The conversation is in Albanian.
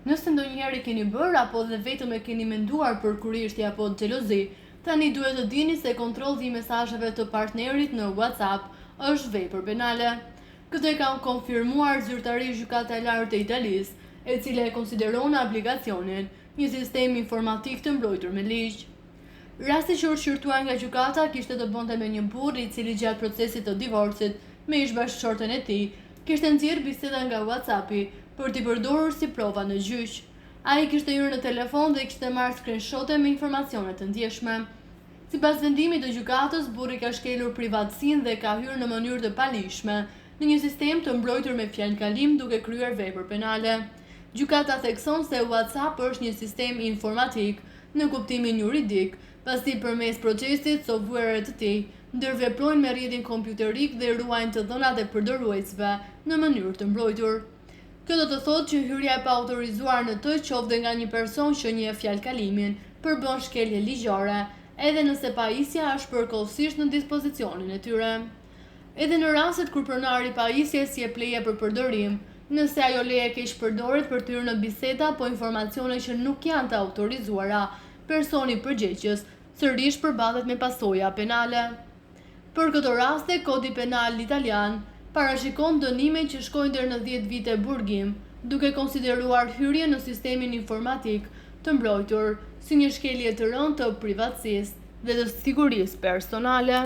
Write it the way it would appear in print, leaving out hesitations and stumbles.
Nëse ndonjëherë keni bërë apo dhe vetëm e keni menduar për kurirshtje apo xhelozi, tani duhet të dini se kontrolli i mesazheve të partnerit në WhatsApp është vepër penale. Këtë e ka konfirmuar zyrtarisht Gjykata e Lartë e Italisë, e cila e konsideron aplikacionin një sistem informatik të mbrojtur me ligj. Rasti që u shqyrtuar nga gjykata kishte të bënte me një burr i cili gjatë procesit të divorcit me ish-bashkëshorten e tij kishte nxjerrë biseda nga WhatsAppi për t'i përdorur si prova në gjyq. Ai kishte hyrë në telefon dhe kishte marrë screenshote me informacione të ndjeshme. Sipas vendimit të gjykatës, burri ka shkelur privatësinë dhe ka hyrë në mënyrë të palishme në një sistem të mbrojtur me fjalëkalim duke kryer vepër penale. Gjykata thekson se WhatsApp është një sistem informatik në kuptimin juridik, pasi përmes procesit software-et të tij ndërveprojnë me rrjetin kompjuterik dhe ruajnë të dhënat e përdoruesve në mënyrë të mbrojtur. Kjo do të thotë që hyrja e paautorizuar në të qoftë nga një person që njeh fjalëkalimin përbën shkelje ligjore, edhe nëse pajisja është përkohësisht në dispozicionin e tyre. Edhe në rastet kur pronari i pajisjes jep leje për përdorim, nëse ajo leje keq përdoret për të hyrë në biseda apo informacione që nuk janë të autorizuara, personi përgjegjës sërish përballet me pasoja penale. Për këto raste, Kodi Penal italian parashikon dënime që shkojnë deri në 10 vite burgim, duke konsideruar hyrje në sistemin informatik të mbrojtur si një shkelje të rëndë të privatësisë dhe të sigurisë personale.